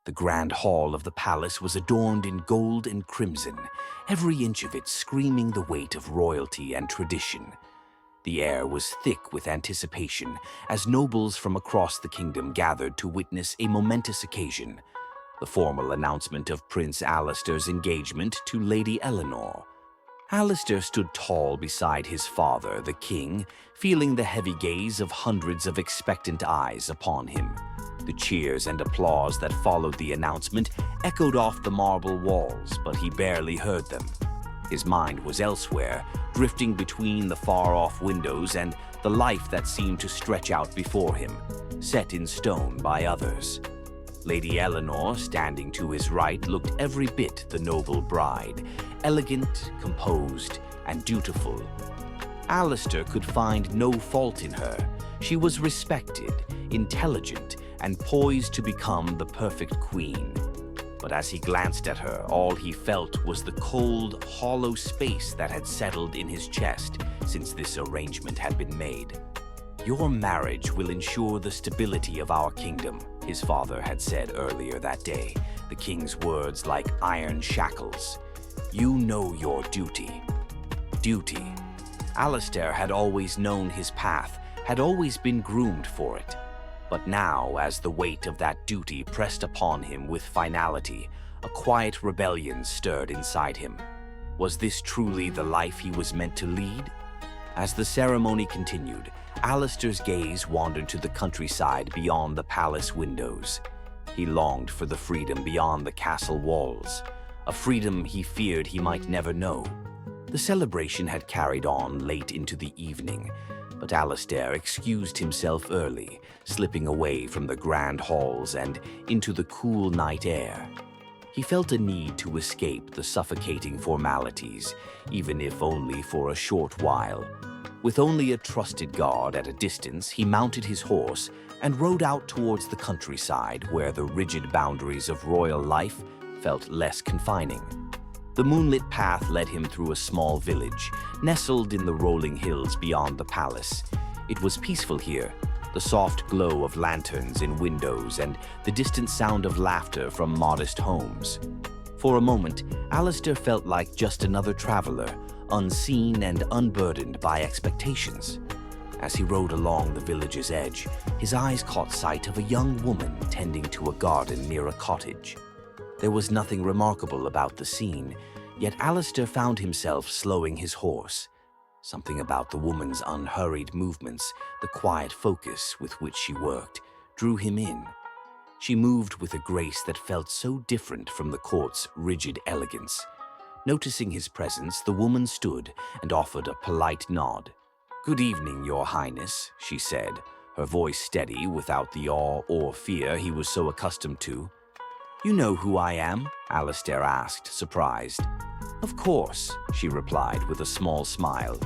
The grand hall of the palace was adorned in gold and crimson, every inch of it screaming the weight of royalty and tradition. The air was thick with anticipation as nobles from across the kingdom gathered to witness a momentous occasion, the formal announcement of Prince Alistair's engagement to Lady Eleanor. Alistair stood tall beside his father, the king, feeling the heavy gaze of hundreds of expectant eyes upon him. The cheers and applause that followed the announcement echoed off the marble walls, but he barely heard them. His mind was elsewhere, drifting between the far-off windows and the life that seemed to stretch out before him, set in stone by others. Lady Eleanor, standing to his right, looked every bit the noble bride, elegant, composed, and dutiful. Alistair could find no fault in her. She was respected, intelligent, and poised to become the perfect queen. But as he glanced at her, all he felt was the cold, hollow space that had settled in his chest since this arrangement had been made. "Your marriage will ensure the stability of our kingdom," his father had said earlier that day, the king's words like iron shackles. "You know your duty." Duty. Alistair had always known his path, had always been groomed for it. But now, as the weight of that duty pressed upon him with finality, a quiet rebellion stirred inside him. Was this truly the life he was meant to lead? As the ceremony continued, Alistair's gaze wandered to the countryside beyond the palace windows. He longed for the freedom beyond the castle walls, a freedom he feared he might never know. The celebration had carried on late into the evening, but Alistair excused himself early, slipping away from the grand halls and into the cool night air. He felt a need to escape the suffocating formalities, even if only for a short while. With only a trusted guard at a distance, he mounted his horse and rode out towards the countryside where the rigid boundaries of royal life felt less confining. The moonlit path led him through a small village, nestled in the rolling hills beyond the palace. It was peaceful here, the soft glow of lanterns in windows and the distant sound of laughter from modest homes. For a moment, Alistair felt like just another traveler, unseen and unburdened by expectations. As he rode along the village's edge, his eyes caught sight of a young woman tending to a garden near a cottage. There was nothing remarkable about the scene, yet Alistair found himself slowing his horse. Something about the woman's unhurried movements, the quiet focus with which she worked, drew him in. She moved with a grace that felt so different from the court's rigid elegance. Noticing his presence, the woman stood and offered a polite nod. "Good evening, Your Highness," she said, her voice steady without the awe or fear he was so accustomed to. "You know who I am?" Alistair asked, surprised. "Of course," she replied with a small smile.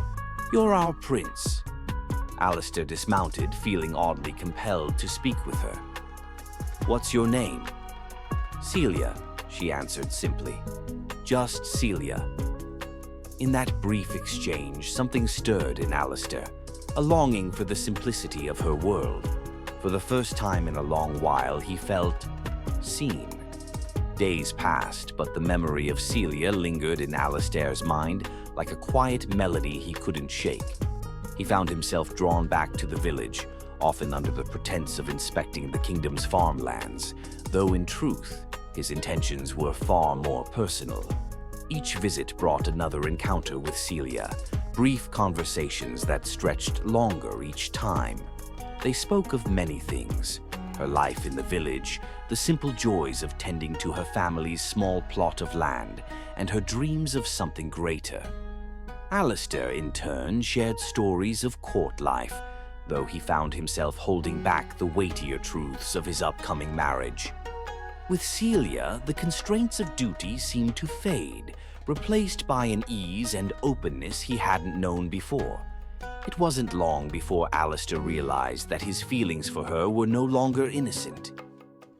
"You're our prince." Alistair dismounted, feeling oddly compelled to speak with her. "What's your name?" "Celia," she answered simply. "Just Celia." In that brief exchange, something stirred in Alistair, a longing for the simplicity of her world. For the first time in a long while, he felt seen. Days passed, but the memory of Celia lingered in Alistair's mind like a quiet melody he couldn't shake. He found himself drawn back to the village, often under the pretense of inspecting the kingdom's farmlands, though in truth, his intentions were far more personal. Each visit brought another encounter with Celia, brief conversations that stretched longer each time. They spoke of many things: her life in the village, the simple joys of tending to her family's small plot of land, and her dreams of something greater. Alistair, in turn, shared stories of court life, though he found himself holding back the weightier truths of his upcoming marriage. With Celia, the constraints of duty seemed to fade, replaced by an ease and openness he hadn't known before. It wasn't long before Alistair realized that his feelings for her were no longer innocent.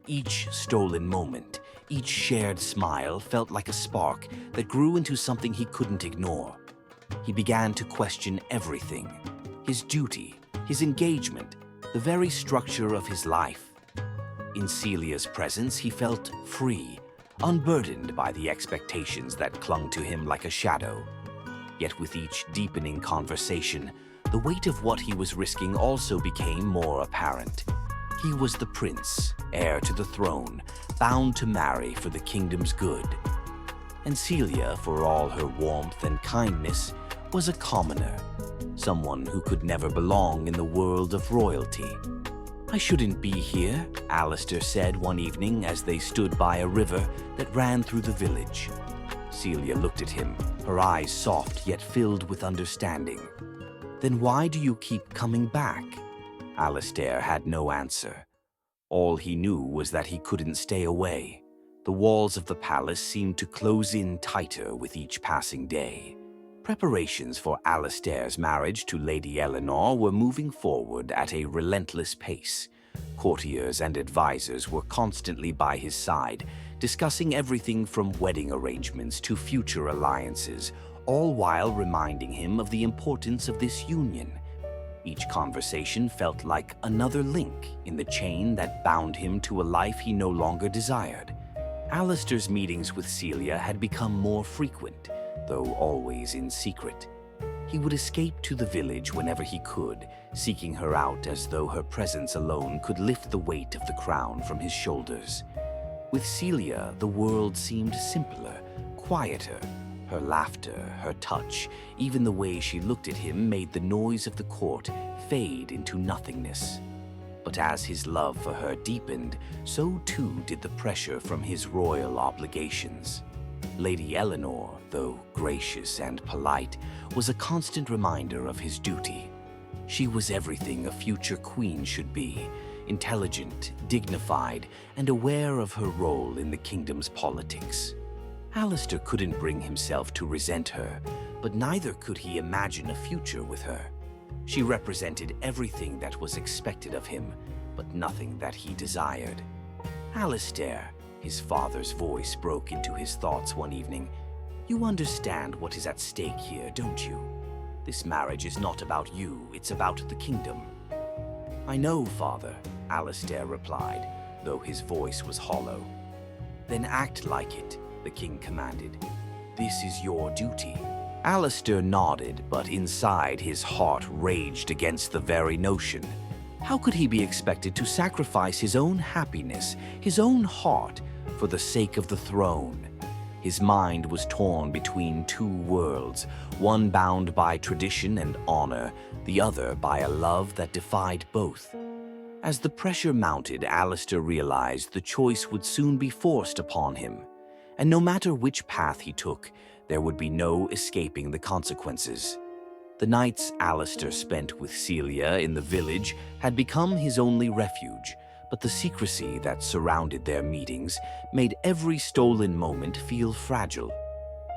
Each stolen moment, each shared smile felt like a spark that grew into something he couldn't ignore. He began to question everything: his duty, his engagement, the very structure of his life. In Celia's presence, he felt free, unburdened by the expectations that clung to him like a shadow. Yet with each deepening conversation, the weight of what he was risking also became more apparent. He was the prince, heir to the throne, bound to marry for the kingdom's good. And Celia, for all her warmth and kindness, was a commoner, someone who could never belong in the world of royalty. "I shouldn't be here," Alistair said one evening as they stood by a river that ran through the village. Celia looked at him, her eyes soft yet filled with understanding. "Then why do you keep coming back?" Alistair had no answer. All he knew was that he couldn't stay away. The walls of the palace seemed to close in tighter with each passing day. Preparations for Alistair's marriage to Lady Eleanor were moving forward at a relentless pace. Courtiers and advisors were constantly by his side, discussing everything from wedding arrangements to future alliances, all while reminding him of the importance of this union. Each conversation felt like another link in the chain that bound him to a life he no longer desired. Alistair's meetings with Celia had become more frequent, though always in secret. He would escape to the village whenever he could, seeking her out as though her presence alone could lift the weight of the crown from his shoulders. With Celia, the world seemed simpler, quieter. Her laughter, her touch, even the way she looked at him made the noise of the court fade into nothingness. But as his love for her deepened, so too did the pressure from his royal obligations. Lady Eleanor, though gracious and polite, was a constant reminder of his duty. She was everything a future queen should be, intelligent, dignified, and aware of her role in the kingdom's politics. Alistair couldn't bring himself to resent her, but neither could he imagine a future with her. She represented everything that was expected of him, but nothing that he desired. "Alistair," his father's voice broke into his thoughts one evening, "you understand what is at stake here, don't you? This marriage is not about you, it's about the kingdom." "I know, father," Alistair replied, though his voice was hollow. "Then act like it," the king commanded. "This is your duty." Alistair nodded, but inside his heart raged against the very notion. How could he be expected to sacrifice his own happiness, his own heart, for the sake of the throne? His mind was torn between two worlds, one bound by tradition and honor, the other by a love that defied both. As the pressure mounted, Alistair realized the choice would soon be forced upon him. And no matter which path he took, there would be no escaping the consequences. The nights Alistair spent with Celia in the village had become his only refuge, but the secrecy that surrounded their meetings made every stolen moment feel fragile.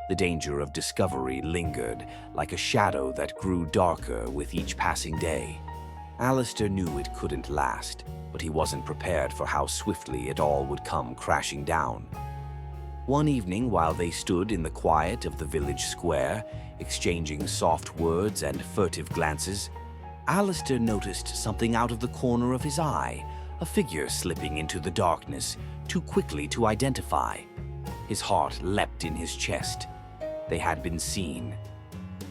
The danger of discovery lingered, like a shadow that grew darker with each passing day. Alistair knew it couldn't last, but he wasn't prepared for how swiftly it all would come crashing down. One evening, while they stood in the quiet of the village square, exchanging soft words and furtive glances, Alistair noticed something out of the corner of his eye, a figure slipping into the darkness, too quickly to identify. His heart leapt in his chest. They had been seen.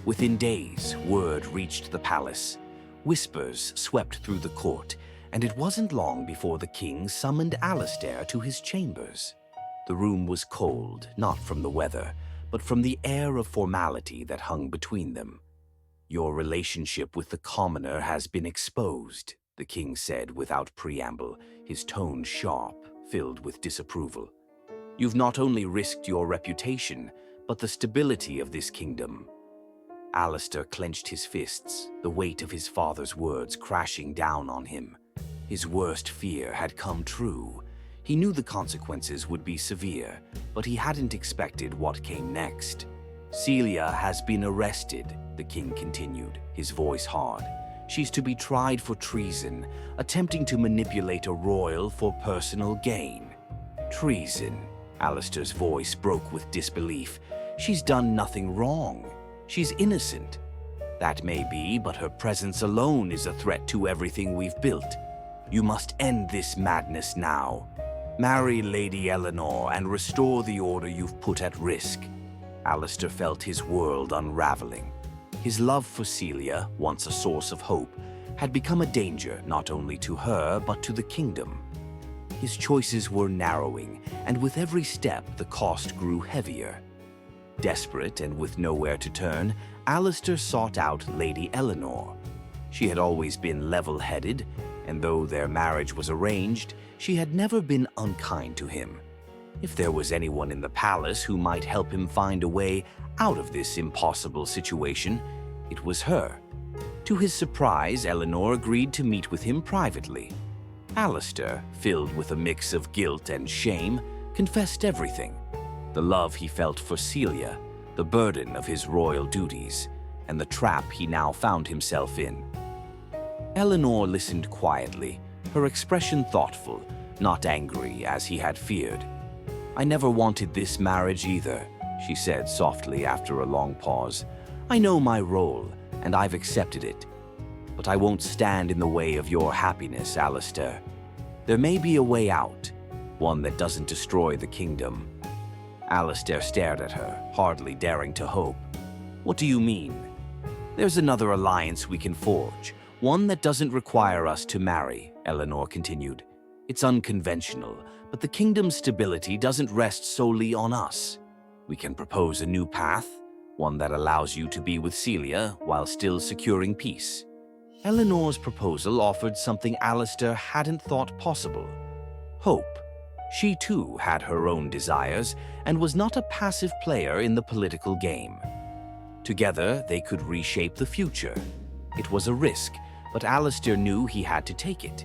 Within days, word reached the palace. Whispers swept through the court, and it wasn't long before the king summoned Alistair to his chambers. The room was cold, not from the weather, but from the air of formality that hung between them. "Your relationship with the commoner has been exposed," the king said without preamble, his tone sharp, filled with disapproval. "You've not only risked your reputation, but the stability of this kingdom." Alistair clenched his fists, the weight of his father's words crashing down on him. His worst fear had come true. He knew the consequences would be severe, but he hadn't expected what came next. "Celia has been arrested," the king continued, his voice hard. "She's to be tried for treason, attempting to manipulate a royal for personal gain." "Treason?" Alistair's voice broke with disbelief. "She's done nothing wrong. She's innocent." "That may be, but her presence alone is a threat to everything we've built." You must end this madness now. Marry Lady Eleanor and restore the order you've put at risk." Alistair felt his world unraveling. His love for Celia, once a source of hope, had become a danger not only to her but to the kingdom. His choices were narrowing, and with every step the cost grew heavier. Desperate and with nowhere to turn, Alistair sought out Lady Eleanor. She had always been level-headed, and though their marriage was arranged, she had never been unkind to him. If there was anyone in the palace who might help him find a way out of this impossible situation, it was her. To his surprise, Eleanor agreed to meet with him privately. Alistair, filled with a mix of guilt and shame, confessed everything: the love he felt for Celia, the burden of his royal duties, and the trap he now found himself in. Eleanor listened quietly, her expression thoughtful, not angry as he had feared. "I never wanted this marriage either," she said softly after a long pause. "I know my role, and I've accepted it. But I won't stand in the way of your happiness, Alistair. There may be a way out, one that doesn't destroy the kingdom." Alistair stared at her, hardly daring to hope. "What do you mean?" "There's another alliance we can forge, one that doesn't require us to marry," Eleanor continued. "It's unconventional, but the kingdom's stability doesn't rest solely on us. We can propose a new path, one that allows you to be with Celia while still securing peace." Eleanor's proposal offered something Alistair hadn't thought possible: hope. She too had her own desires and was not a passive player in the political game. Together, they could reshape the future. It was a risk, but Alistair knew he had to take it.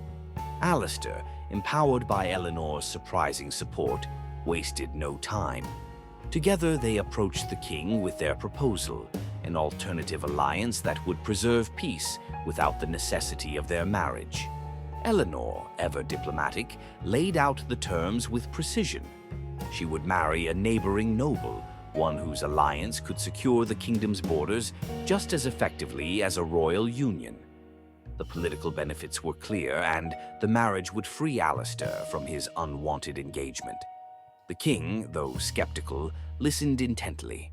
Alistair, empowered by Eleanor's surprising support, wasted no time. Together, they approached the king with their proposal, an alternative alliance that would preserve peace without the necessity of their marriage. Eleanor, ever diplomatic, laid out the terms with precision. She would marry a neighboring noble, one whose alliance could secure the kingdom's borders just as effectively as a royal union. The political benefits were clear, and the marriage would free Alistair from his unwanted engagement. The king, though skeptical, listened intently.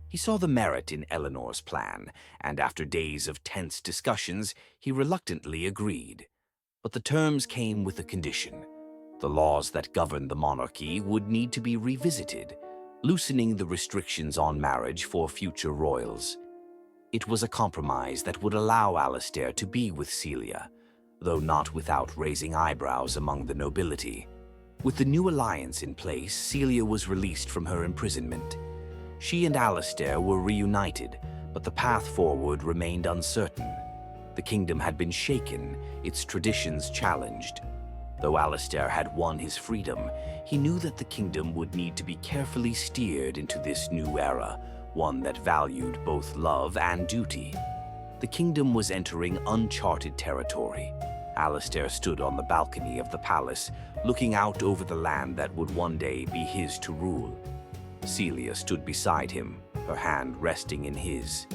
He saw the merit in Eleanor's plan, and after days of tense discussions, he reluctantly agreed. But the terms came with a condition. The laws that governed the monarchy would need to be revisited, loosening the restrictions on marriage for future royals. It was a compromise that would allow Alistair to be with Celia, though not without raising eyebrows among the nobility. With the new alliance in place, Celia was released from her imprisonment. She and Alistair were reunited, but the path forward remained uncertain. The kingdom had been shaken, its traditions challenged. Though Alistair had won his freedom, he knew that the kingdom would need to be carefully steered into this new era, one that valued both love and duty. The kingdom was entering uncharted territory. Alistair stood on the balcony of the palace, looking out over the land that would one day be his to rule. Celia stood beside him, her hand resting in his.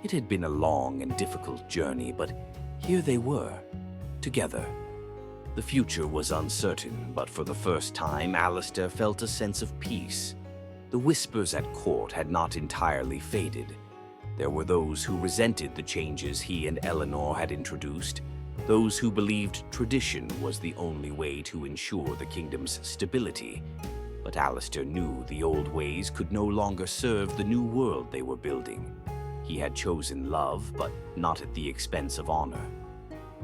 It had been a long and difficult journey, but here they were, together. The future was uncertain, but for the first time, Alistair felt a sense of peace. The whispers at court had not entirely faded. There were those who resented the changes he and Eleanor had introduced, those who believed tradition was the only way to ensure the kingdom's stability. But Alistair knew the old ways could no longer serve the new world they were building. He had chosen love, but not at the expense of honor.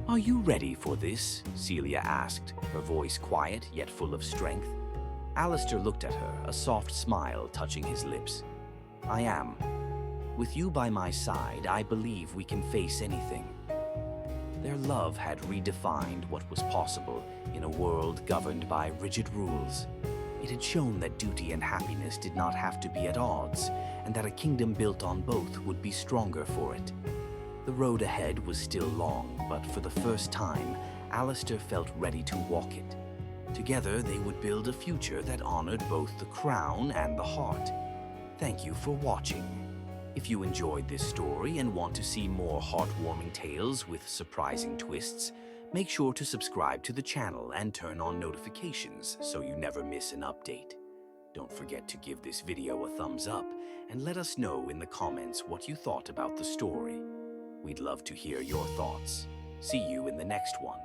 "Are you ready for this?" Celia asked, her voice quiet yet full of strength. Alistair looked at her, a soft smile touching his lips. "I am. With you by my side, I believe we can face anything." Their love had redefined what was possible in a world governed by rigid rules. It had shown that duty and happiness did not have to be at odds, and that a kingdom built on both would be stronger for it. The road ahead was still long, but for the first time, Alistair felt ready to walk it. Together, they would build a future that honored both the crown and the heart. Thank you for watching. If you enjoyed this story and want to see more heartwarming tales with surprising twists, Make sure to subscribe to the channel and turn on notifications so you never miss an update. Don't forget to give this video a thumbs up and let us know in the comments what you thought about the story. We'd love to hear your thoughts. See you in the next one.